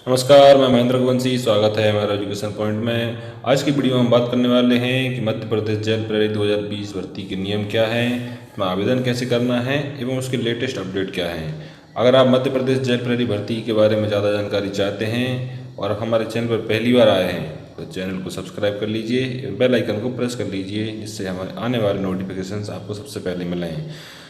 नमस्कार, मैं महेंद्र गोवंशी। स्वागत है हमारा एजुकेशन पॉइंट में। आज की वीडियो में हम बात करने वाले हैं कि मध्य प्रदेश जेल प्रहरी 2020 भर्ती के नियम क्या हैं, इसमें आवेदन कैसे करना है एवं उसके लेटेस्ट अपडेट क्या हैं। अगर आप मध्य प्रदेश जेल प्रहरी भर्ती के बारे में ज़्यादा जानकारी चाहते हैं और हमारे चैनल पर पहली बार आए हैं तो चैनल को सब्सक्राइब कर लीजिए, बेल आइकन को प्रेस कर लीजिए, जिससे हमारे आने वाले नोटिफिकेशंस आपको सबसे पहले मिलें।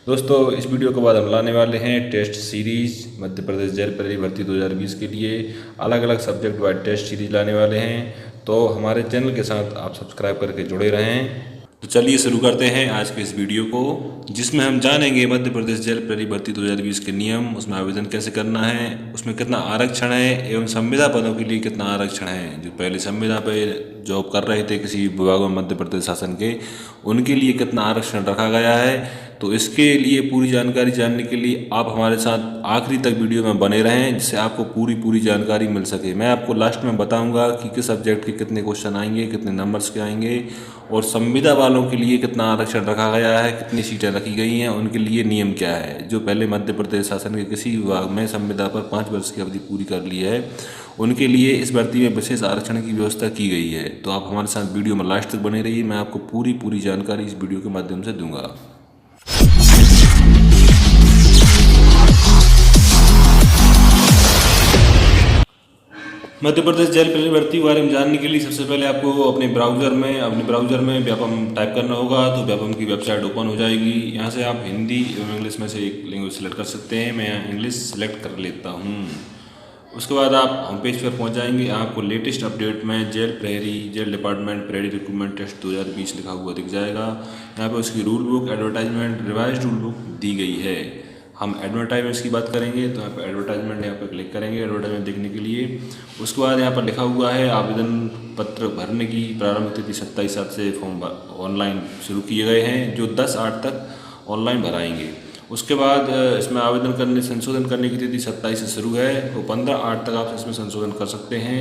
दोस्तों, इस वीडियो के बाद हम लाने वाले हैं test series Madhya Pradesh jail प्रहरी भर्ती 2020 के लिए अलग अलग सब्जेक्ट वाइज टेस्ट सीरीज लाने वाले हैं। तो हमारे चैनल के साथ आप सब्सक्राइब करके जुड़े रहें। तो चलिए शुरू करते हैं आज के इस वीडियो को, जिसमें हम जानेंगे मध्य प्रदेश जेल प्रहरी भर्ती 2020 के नियम, उसमें आवेदन कैसे करना है, उसमें कितना आरक्षण है एवं संविदा पदों के लिए कितना आरक्षण है। जो पहले संविदा पे जॉब कर रहे थे किसी विभाग में मध्य प्रदेश शासन के, उनके लिए कितना आरक्षण रखा गया है। तो इसके लिए पूरी जानकारी जानने के लिए आप हमारे साथ आखिरी तक वीडियो में बने रहें, जिससे आपको पूरी जानकारी मिल सके। मैं आपको लास्ट में बताऊंगा कि किस सब्जेक्ट के कितने क्वेश्चन आएंगे, कितने नंबर्स के आएंगे और संविदा वालों के लिए कितना आरक्षण रखा गया है, कितनी सीटें रखी गई हैं, उनके लिए नियम क्या है। जो पहले मध्य प्रदेश शासन के किसी विभाग में संविदा पर 5 वर्ष की अवधि पूरी कर ली है, उनके लिए इस भर्ती में विशेष आरक्षण की व्यवस्था की गई है। तो आप हमारे साथ वीडियो में लास्ट तक बने रहिए, मैं आपको पूरी जानकारी इस वीडियो के माध्यम से दूंगा। मध्य प्रदेश जेल प्रहरी भर्ती के बारे में जानने के लिए सबसे पहले आपको अपने ब्राउज़र में व्यापम टाइप करना होगा। तो व्यापम की वेबसाइट ओपन हो जाएगी। यहाँ से आप हिंदी एवं इंग्लिश में से एक लैंग्वेज सेलेक्ट कर सकते हैं। मैं यहाँ इंग्लिश सेलेक्ट कर लेता हूँ। उसके बाद आप होम पेज पर पहुँच जाएंगे। आपको लेटेस्ट अपडेट में जेल डिपार्टमेंट प्रहरी रिक्रूटमेंट टेस्ट 2020 लिखा हुआ दिख जाएगा। यहाँ पर उसकी rule book, advertisement, revise rule book दी गई है। हम एडवर्टाइजमेंट्स की बात करेंगे तो यहाँ पर एडवर्टाइजमेंट यहाँ पर क्लिक करेंगे एडवर्टाइजमेंट देखने के लिए। उसके बाद यहाँ पर लिखा हुआ है आवेदन पत्र भरने की प्रारंभिक तिथि 27/7 से फॉर्म ऑनलाइन शुरू किए गए हैं, जो 10/8 तक ऑनलाइन भराएंगे। उसके बाद इसमें आवेदन संशोधन करने की तिथि 27 से शुरू है, तो 15/8 तक आप इसमें संशोधन कर सकते हैं।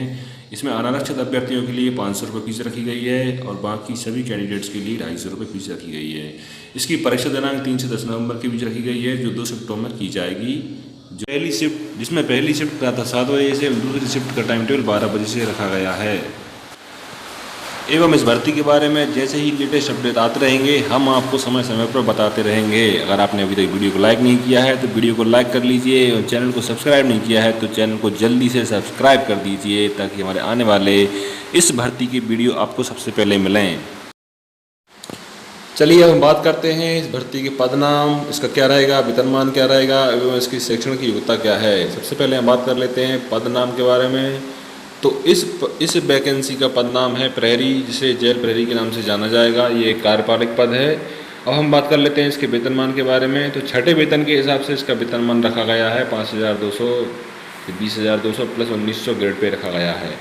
इसमें अनारक्षित अभ्यर्थियों के लिए 500 रुपये फीस रखी गई है और बाकी सभी कैंडिडेट्स के लिए 250 रुपये फीस रखी गई है। इसकी परीक्षा दिनांक 3 से 10 नवंबर के बीच रखी गई है, जो 2 शिफ्टों में की जाएगी। जिसमें पहली शिफ्ट प्रातः 7 बजे से, दूसरी शिफ्ट का टाइम टेबल 12 बजे से रखा गया है। एवं इस भर्ती के बारे में जैसे ही लेटेस्ट अपडेट आते रहेंगे, हम आपको समय समय पर बताते रहेंगे। अगर आपने अभी तक वीडियो को लाइक नहीं किया है तो वीडियो को लाइक कर लीजिए और चैनल को सब्सक्राइब नहीं किया है तो चैनल को जल्दी से सब्सक्राइब कर दीजिए, ताकि हमारे आने वाले इस भर्ती की वीडियो आपको सबसे पहले मिलें। चलिए अब हम बात करते हैं इस भर्ती के पद नाम, इसका क्या रहेगा, वेतनमान क्या रहेगा एवं इसकी शैक्षणिक योग्यता क्या है। सबसे पहले हम बात कर लेते हैं पद नाम के बारे में। तो इस वैकेंसी का पद नाम है प्रहरी, जिसे जेल प्रहरी के नाम से जाना जाएगा। ये एक कार्यपालक पद है। अब हम बात कर लेते हैं इसके वेतनमान के बारे में। तो छठे वेतन के हिसाब से इसका वेतनमान रखा गया है 5,200, 20,200 प्लस 1,900 ग्रेड पे रखा गया है।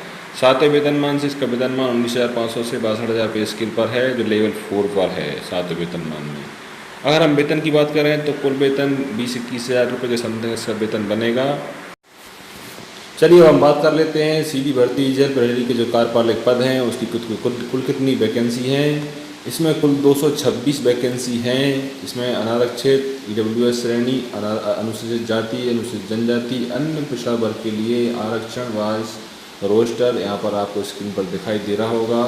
सातवें वेतनमान से इसका वेतनमान 19,500 से 62,000 पे स्केल पर है, जो लेवल 4 पर है सातवें वेतनमान में। अगर हम वेतन की बात करें तो कुल वेतन 20-21 हज़ार रुपये के समथिंग इसका वेतन बनेगा। चलिए हम बात कर लेते हैं सीधी भर्ती जेल प्रहरी के जो कार्यपालक पद हैं उसकी कुल कितनी वैकेंसी हैं। इसमें कुल 226 वैकेंसी हैं। इसमें अनारक्षित, EWS श्रेणी, अनुसूचित जाति, अनुसूचित जनजाति, अन्य पिछड़ा वर्ग के लिए आरक्षण वाइज रोस्टर यहाँ पर आपको स्क्रीन पर दिखाई दे रहा होगा।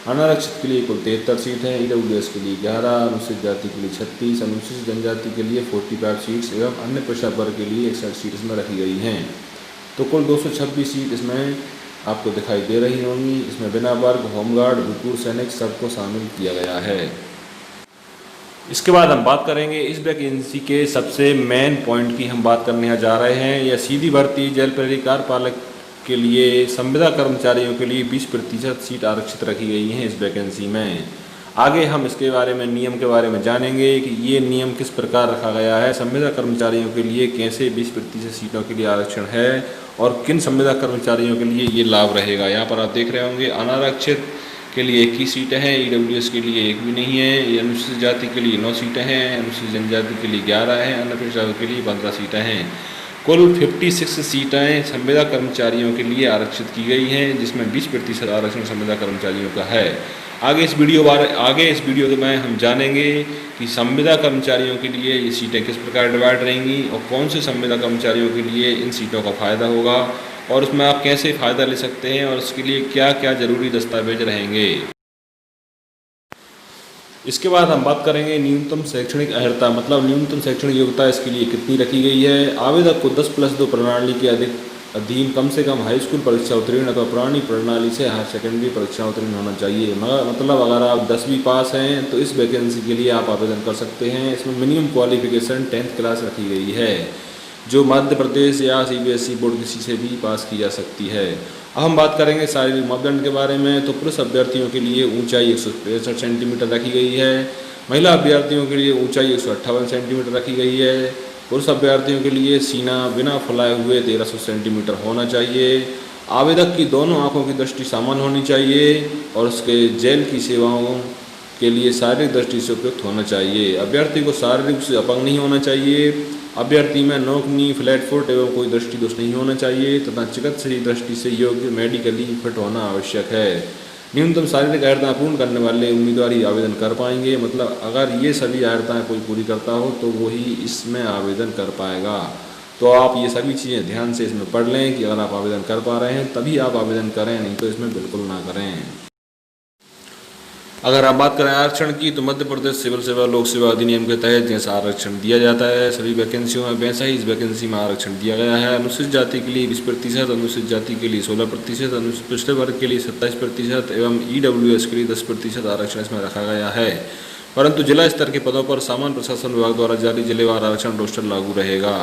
अनारक्षित के लिए कुल 73 सीट हैं, EWS के लिए 11, अनुसूचित जाति के लिए 36, अनुसूचित जनजाति के लिए 45 सीट्स एवं अन्य पिछड़ा वर्ग के लिए 61 सीट इसमें रखी गई हैं। तो कुल 226 सीट इसमें आपको दिखाई दे रही होंगी। इसमें बिना वर्ग, होमगार्ड, भूतपूर्व सैनिक सबको शामिल किया गया है। इसके बाद हम बात करेंगे इस वैकेंसी के सबसे मेन पॉइंट की हम बात करने जा रहे हैं। यह सीधी भर्ती जेल प्रहरी कार्यपालक के लिए संविदा कर्मचारियों के लिए 20% सीट आरक्षित रखी गई हैं इस वैकेंसी में। आगे हम इसके बारे में नियम के बारे में जानेंगे कि ये नियम किस प्रकार रखा गया है, संविदा कर्मचारियों के लिए कैसे 20% सीटों के लिए आरक्षण है और किन संविदा कर्मचारियों के लिए ये लाभ रहेगा। यहाँ पर आप देख रहे होंगे अनारक्षित के लिए 21 सीटें हैं, EWS के लिए एक भी नहीं है, अनुसूचित जाति के लिए 9 सीटें हैं, अनुसूचित जनजाति के लिए 11 हैं, अन्य पिछड़ा वर्ग के लिए 15 सीटें हैं। कुल 56 सीटें संविदा कर्मचारियों के लिए आरक्षित की गई हैं, जिसमें 20% आरक्षण संविदा कर्मचारियों का है। आगे इस वीडियो में हम जानेंगे कि संविदा कर्मचारियों के लिए ये सीटें किस प्रकार डिवाइड रहेंगी और कौन से संविदा कर्मचारियों के लिए इन सीटों का फ़ायदा होगा और उसमें आप कैसे फ़ायदा ले सकते हैं और उसके लिए क्या क्या ज़रूरी दस्तावेज रहेंगे। इसके बाद हम बात करेंगे न्यूनतम शैक्षणिक अर्हता, मतलब न्यूनतम शैक्षणिक योग्यता इसके लिए कितनी रखी गई है। आवेदक को 10+2 प्रणाली के अधीन कम से कम हाई स्कूल परीक्षा उत्तीर्ण अथवा पुरानी प्रणाली से हायर सेकेंडरी परीक्षा उत्तीर्ण होना चाहिए। मतलब अगर आप 10वीं पास हैं तो इस वैकेंसी के लिए आप आवेदन कर सकते हैं। इसमें मिनिमम क्वालिफिकेशन 10th क्लास रखी गई है, जो मध्य प्रदेश या CBSE बोर्ड किसी से भी पास की जा सकती है। अब हम बात करेंगे शारीरिक मापदंड के बारे में। तो पुरुष अभ्यर्थियों के लिए ऊंचाई 163 सेंटीमीटर रखी गई है, महिला अभ्यर्थियों के लिए ऊंचाई 158 सेंटीमीटर रखी गई है। पुरुष अभ्यर्थियों के लिए सीना बिना फुलाए हुए 1300 सेंटीमीटर होना चाहिए। आवेदक की दोनों आंखों की दृष्टि सामान्य होनी चाहिए और उसके जेल की सेवाओं के लिए शारीरिक दृष्टि से उपयुक्त होना चाहिए। अभ्यर्थी को शारीरिक रूप से अपंग नहीं होना चाहिए। अभ्यर्थी में नोकनी, फ्लैट फुट एवं कोई दृष्टि दोष नहीं होना चाहिए तथा चिकित्सीय दृष्टि से योग्य मेडिकली फिट होना आवश्यक है। न्यूनतम शारीरिक अर्हता पूर्ण करने वाले उम्मीदवार ही आवेदन कर पाएंगे। मतलब अगर ये सभी अर्हताएँ कोई पूरी करता हो तो वही इसमें आवेदन कर पाएगा। तो आप ये सभी चीज़ें ध्यान से इसमें पढ़ लें कि अगर आप आवेदन कर पा रहे हैं तभी आप आवेदन करें, नहीं तो इसमें बिल्कुल ना करें। अगर आप बात करें आरक्षण की, तो मध्य प्रदेश सिविल सेवा लोक सेवा अधिनियम के तहत जैसा आरक्षण दिया जाता है सभी वैकेंसियों में, वैसा ही इस वैकेंसी में आरक्षण दिया गया है। अनुसूचित जाति के लिए 20%, अनुसूचित जाति के लिए 16%, अनुसूचित पिछड़े वर्ग के लिए 27% एवं EWS के लिए 10% आरक्षण इसमें रखा गया है। परंतु जिला स्तर के पदों पर सामान्य प्रशासन विभाग द्वारा जारी जिलेवार आरक्षण रोस्टर लागू रहेगा।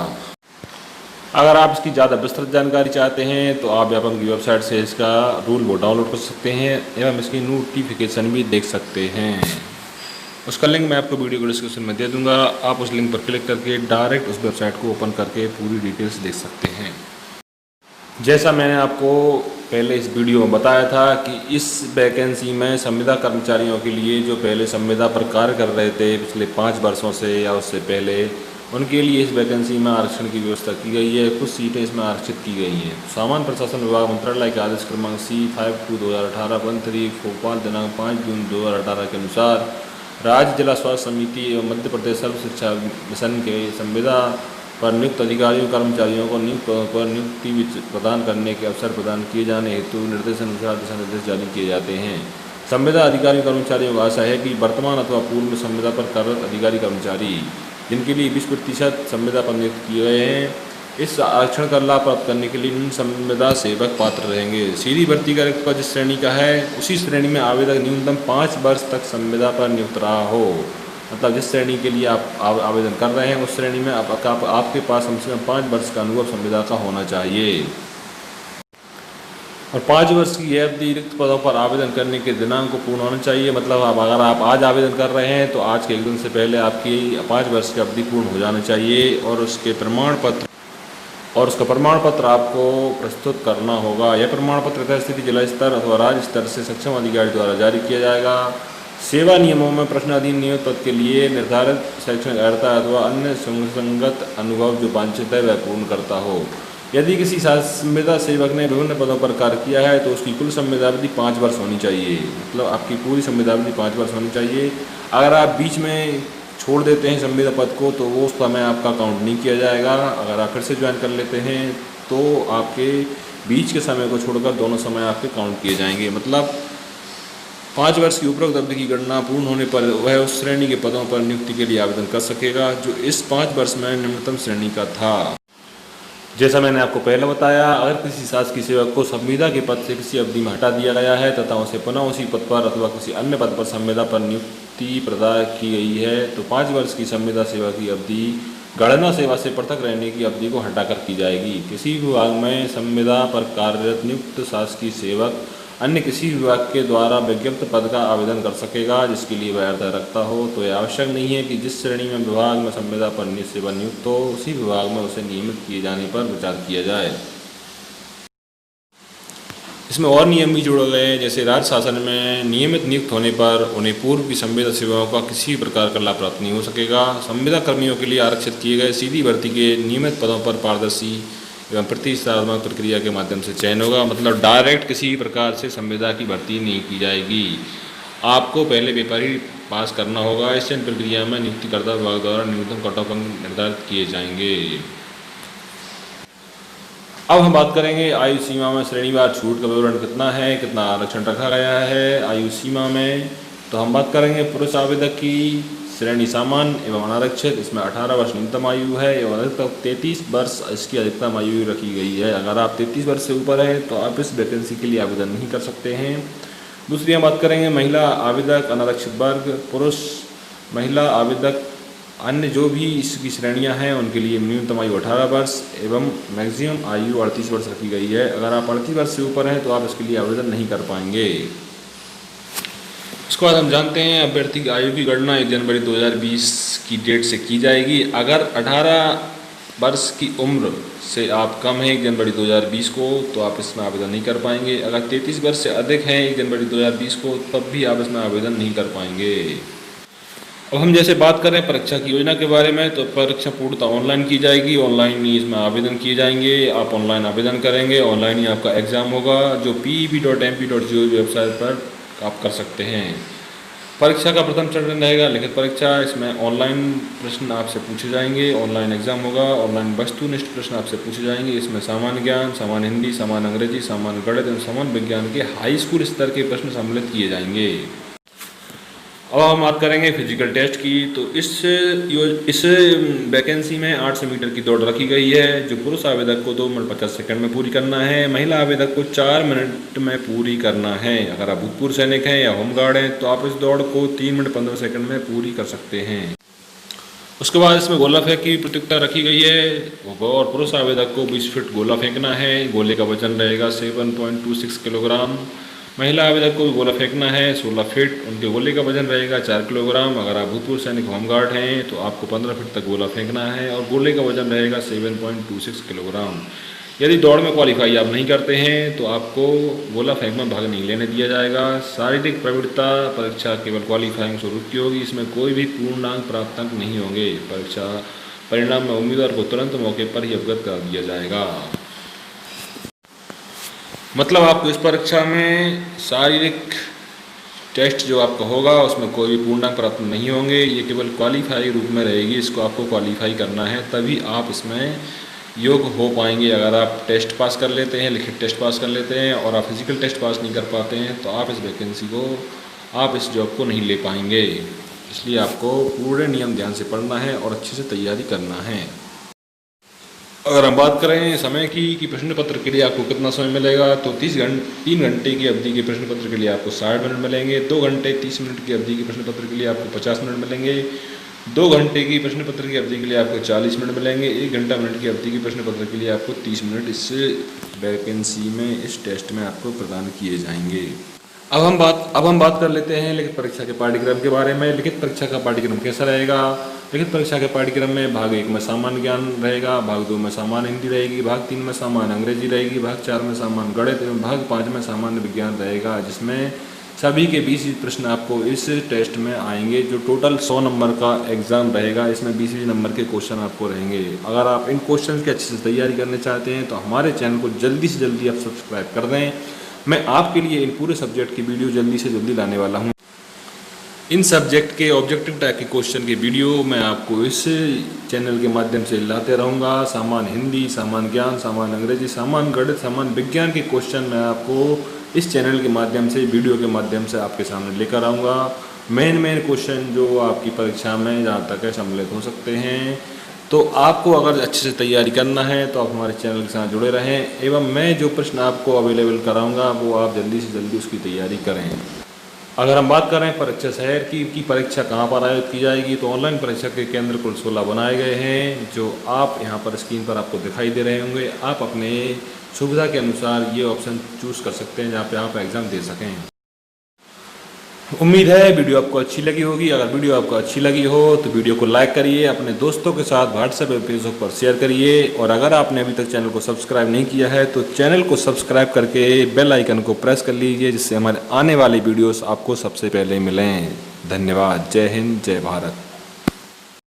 अगर आप इसकी ज़्यादा विस्तृत जानकारी चाहते हैं तो आप व्यापम की वेबसाइट से इसका रूल वो डाउनलोड कर सकते हैं एवं इसकी नोटिफिकेशन भी देख सकते हैं। उसका लिंक मैं आपको वीडियो को डिस्क्रिप्शन में दे दूंगा। आप उस लिंक पर क्लिक करके डायरेक्ट उस वेबसाइट को ओपन करके पूरी डिटेल्स देख सकते हैं। जैसा मैंने आपको पहले इस वीडियो में बताया था कि इस वैकेंसी में संविदा कर्मचारियों के लिए जो पहले संविदा पर कार्य कर रहे थे पिछले 5 वर्षों से या उससे पहले, उनके लिए इस वैकेंसी में आरक्षण की व्यवस्था की गई है। कुछ सीटें इसमें आरक्षित की गई हैं। सामान्य प्रशासन विभाग मंत्रालय के आदेश क्रमांक C52/2018 13 भोपाल दिनांक 5 जून 2018 के अनुसार राज्य जिला स्वास्थ्य समिति एवं मध्य प्रदेश सर्व शिक्षा मिशन के संविदा पर नियुक्त अधिकारियों कर्मचारियों को नियुक्त पदों पर नियुक्ति प्रदान करने के अवसर प्रदान किए जाने हेतु निर्देशानुसार दिशा निर्देश जारी किए जाते हैं। संविदा अधिकारी कर्मचारियों को आशा है कि वर्तमान अथवा पूर्व में संविदा पर कार्यरत अधिकारी कर्मचारी जिनके लिए 20% संविदा पर नियुक्त किए गए हैं, इस आरक्षण का लाभ प्राप्त करने के लिए इन संविदा सेवक पात्र रहेंगे। सीधी भर्ती का रिक्त पद जिस श्रेणी का है उसी श्रेणी में आवेदक न्यूनतम 5 वर्ष तक संविदा पर नियुक्त रहा हो। मतलब जिस श्रेणी के लिए आप आवेदन कर रहे हैं उस श्रेणी में आपके पास कम से कम 5 वर्ष का अनुभव संविदा का होना चाहिए। और 5 वर्ष की अवधि रिक्त पदों पर आवेदन करने के दिनांक को पूर्ण होना चाहिए। मतलब अगर आप आज आवेदन कर रहे हैं तो आज के 1 दिन से पहले आपकी 5 वर्ष की अवधि पूर्ण हो जाना चाहिए और उसका प्रमाण पत्र आपको प्रस्तुत करना होगा। यह प्रमाण पत्र यथास्थिति जिला स्तर अथवा राज्य स्तर से सक्षम अधिकारी द्वारा जारी किया जाएगा। सेवा नियमों में प्रश्नाधीन नियमित पद के लिए निर्धारित शैक्षणिक अर्हता अथवा अन्य सुसंगत अनुभव जो वांछित है वह पूर्ण करता हो। यदि किसी संविदा सेवक ने विभिन्न पदों पर कार्य किया है तो उसकी कुल संविदावधि 5 वर्ष होनी चाहिए। मतलब आपकी पूरी संविदावधि 5 वर्ष होनी चाहिए। अगर आप बीच में छोड़ देते हैं संविदा पद को तो वो समय आपका काउंट नहीं किया जाएगा। अगर आप फिर से ज्वाइन कर लेते हैं तो आपके बीच के समय को छोड़कर दोनों समय आपके काउंट किए जाएंगे। मतलब 5 वर्ष की उपरोक्त अवधि की गणना पूर्ण होने पर वह उस श्रेणी के पदों पर नियुक्ति के लिए आवेदन कर सकेगा जो इस 5 वर्ष में निम्नतम श्रेणी का था। जैसा मैंने आपको पहले बताया, अगर किसी शासकीय सेवक को संविदा के पद से किसी अवधि में हटा दिया गया है तथा उसे पुनः उसी पद पर अथवा किसी अन्य पद पर संविदा पर नियुक्ति प्रदान की गई है तो 5 वर्ष की संविदा सेवा की अवधि गणना सेवा से पृथक रहने की अवधि को हटाकर की जाएगी। किसी विभाग में संविदा पर कार्यरत नियुक्त शासकीय सेवक अन्य किसी विभाग के द्वारा विज्ञप्त पद का आवेदन कर सकेगा जिसके लिए वह अर्हता रखता हो। तो यह आवश्यक नहीं है कि जिस श्रेणी में विभाग में संविदा पर सेवा नियुक्त हो उसी विभाग में उसे नियमित किए जाने पर विचार किया जाए। इसमें और नियम भी जोड़े गए हैं, जैसे राज्य शासन में नियमित नियुक्त होने पर उन्हें पूर्व की संविदा सेवाओं का किसी प्रकार का लाभ प्राप्त नहीं हो सकेगा। संविदा कर्मियों के लिए आरक्षित किए गए सीधी भर्ती के नियमित पदों पर पारदर्शी एवं प्रतिस्पर्धात्मक प्रक्रिया के माध्यम से चयन होगा। मतलब डायरेक्ट किसी प्रकार से संविदा की भर्ती नहीं की जाएगी। आपको पहले पेपर ही पास करना होगा। इस चयन प्रक्रिया में नियुक्तिकर्ता विभाग द्वारा न्यूनतम कट ऑफ अंक निर्धारित किए जाएंगे। अब हम बात करेंगे आयु सीमा में श्रेणीवार छूट का विवरण कितना है, कितना आरक्षण रखा गया है आयु सीमा में। तो हम बात करेंगे पुरुष आवेदक की श्रेणी सामान्य एवं अनारक्षित, इसमें 18 वर्ष न्यूनतम आयु है एवं अधिकतम 33 वर्ष इसकी अधिकतम आयु रखी गई है। अगर आप 33 वर्ष से ऊपर हैं तो आप इस वैकेंसी के लिए आवेदन नहीं कर सकते हैं। दूसरी हम बात करेंगे महिला आवेदक अनारक्षित वर्ग, पुरुष महिला आवेदक अन्य जो भी इसकी श्रेणियां हैं उनके लिए न्यूनतम आयु 18 वर्ष एवं मैक्सिमम आयु 38 वर्ष रखी गई है। अगर आप 38 वर्ष से ऊपर हैं तो आप इसके लिए आवेदन नहीं कर पाएंगे। उसके बाद हम जानते हैं अभ्यर्थी की आयु की गणना 1 जनवरी 2020 की डेट से की जाएगी। अगर 18 वर्ष की उम्र से आप कम हैं 1 जनवरी 2020 को तो आप इसमें आवेदन नहीं कर पाएंगे। अगर 33 वर्ष से अधिक हैं 1 जनवरी 2020 को तब भी आप इसमें आवेदन नहीं कर पाएंगे। अब हम जैसे बात करें परीक्षा की योजना के बारे में, तो परीक्षा पूर्णतः ऑनलाइन की जाएगी। ऑनलाइन ही इसमें आवेदन किए जाएंगे। आप ऑनलाइन आवेदन करेंगे, ऑनलाइन ही आपका एग्ज़ाम होगा जो peb.mp.gov वेबसाइट पर आप कर सकते हैं। परीक्षा का प्रथम चरण रहेगा लिखित परीक्षा। इसमें ऑनलाइन प्रश्न आपसे पूछे जाएंगे, ऑनलाइन एग्जाम होगा, ऑनलाइन वस्तुनिष्ठ प्रश्न आपसे पूछे जाएंगे। इसमें सामान्य ज्ञान, सामान्य हिंदी, सामान्य अंग्रेजी, सामान्य गणित एवं सामान्य विज्ञान के हाई स्कूल स्तर के प्रश्न सम्मिलित किए जाएंगे। अब हम बात करेंगे फिजिकल टेस्ट की। तो इस वैकेंसी में 800 मीटर की दौड़ रखी गई है जो पुरुष आवेदक को 2 मिनट 50 सेकंड में पूरी करना है, महिला आवेदक को 4 मिनट में पूरी करना है। अगर आप भूतपूर्व सैनिक हैं या होमगार्ड हैं तो आप इस दौड़ को 3 मिनट 15 सेकंड में पूरी कर सकते हैं। उसके बाद इसमें गोला फेंक की प्रतियोगिता रखी गई है और पुरुष आवेदक को 20 फीट गोला फेंकना है। गोले का वजन रहेगा 7.26 किलोग्राम। महिला आवेदक को गोला फेंकना है 16 फीट, उनके गोले का वजन रहेगा 4 किलोग्राम। अगर आप भूतपूर्व सैनिक होमगार्ड हैं तो आपको 15 फीट तक गोला फेंकना है और गोले का वजन रहेगा 7.26 किलोग्राम। यदि दौड़ में क्वालिफाई आप नहीं करते हैं तो आपको गोला फेंक में भाग नहीं लेने दिया जाएगा। शारीरिक प्रवृत्ता परीक्षा केवल क्वालिफाइंग स्वरूप की होगी, इसमें कोई भी पूर्णांक प्राप्त अंक नहीं होंगे। परीक्षा परिणाम में उम्मीदवार को तुरंत मौके पर ही अवगत कर दिया जाएगा। मतलब आपको इस परीक्षा में शारीरिक टेस्ट जो आपका होगा उसमें कोई भी पूर्णांक प्राप्त नहीं होंगे, ये केवल क्वालिफाई रूप में रहेगी। इसको आपको क्वालिफाई करना है तभी आप इसमें योग्य हो पाएंगे। अगर आप टेस्ट पास कर लेते हैं, लिखित टेस्ट पास कर लेते हैं और आप फिजिकल टेस्ट पास नहीं कर पाते हैं तो आप इस वैकेंसी को, आप इस जॉब को नहीं ले पाएंगे। इसलिए आपको पूरे नियम ध्यान से पढ़ना है और अच्छे से तैयारी करना है। अगर हम बात करें समय की कि प्रश्न पत्र के लिए आपको कितना समय मिलेगा, तो 3 घंटे की अवधि के प्रश्न पत्र के लिए आपको 60 मिनट मिलेंगे। 2 घंटे 30 मिनट की अवधि के प्रश्न पत्र के लिए आपको 50 मिनट मिलेंगे। 2 घंटे की प्रश्न पत्र की अवधि के लिए आपको 40 मिनट मिलेंगे। 1 घंटा मिनट की अवधि के प्रश्न पत्र के लिए आपको 30 मिनट इस वैकेंसी में, इस टेस्ट में आपको प्रदान किए जाएंगे। अब हम बात कर लेते हैं लिखित परीक्षा के पाठ्यक्रम के बारे में। लिखित परीक्षा का पाठ्यक्रम कैसा रहेगा? लिखित परीक्षा के पाठ्यक्रम में भाग 1 में सामान्य ज्ञान रहेगा, भाग 2 में सामान्य हिंदी रहेगी, भाग 3 में सामान्य अंग्रेजी रहेगी, भाग 4 में सामान्य गणित एवं भाग 5 में सामान्य विज्ञान रहेगा, जिसमें सभी के 20 प्रश्न आपको इस टेस्ट में आएंगे। जो टोटल 100 नंबर का एग्जाम रहेगा, इसमें 20 नंबर के क्वेश्चन आपको रहेंगे। अगर आप इन क्वेश्चन की अच्छे से तैयारी करना चाहते हैं तो हमारे चैनल को जल्दी से जल्दी आप सब्सक्राइब कर दें। मैं आपके लिए इन पूरे सब्जेक्ट की वीडियो जल्दी से जल्दी लाने वाला हूं। इन सब्जेक्ट के ऑब्जेक्टिव टाइप के क्वेश्चन के वीडियो मैं आपको इस चैनल के माध्यम से लाते रहूँगा। सामान्य हिंदी, सामान्य ज्ञान, सामान्य अंग्रेजी, सामान्य गणित, सामान्य विज्ञान के क्वेश्चन मैं आपको इस चैनल के माध्यम से, वीडियो के माध्यम से आपके सामने लेकर आऊँगा। मेन क्वेश्चन जो आपकी परीक्षा में जहाँ तक है सम्मिलित हो सकते हैं। तो आपको अगर अच्छे से तैयारी करना है तो आप हमारे चैनल के साथ जुड़े रहें एवं मैं जो प्रश्न आपको अवेलेबल कराऊंगा वो आप जल्दी से जल्दी उसकी तैयारी करें। अगर हम बात करें परीक्षा शहर की परीक्षा कहाँ पर आयोजित की जाएगी, तो ऑनलाइन परीक्षा के केंद्र कुल 16 बनाए गए हैं जो आप यहाँ पर स्क्रीन पर आपको दिखाई दे रहे होंगे। आप अपने सुविधा के अनुसार ये ऑप्शन चूज़ कर सकते हैं जहाँ पे आप एग्ज़ाम दे सकें। उम्मीद है वीडियो आपको अच्छी लगी होगी। अगर वीडियो आपको अच्छी लगी हो तो वीडियो को लाइक करिए, अपने दोस्तों के साथ व्हाट्सएप और फेसबुक पर शेयर करिए और अगर आपने अभी तक चैनल को सब्सक्राइब नहीं किया है तो चैनल को सब्सक्राइब करके बेल आइकन को प्रेस कर लीजिए जिससे हमारे आने वाली वीडियोस आपको सबसे पहले मिलें। धन्यवाद। जय हिंद, जय भारत।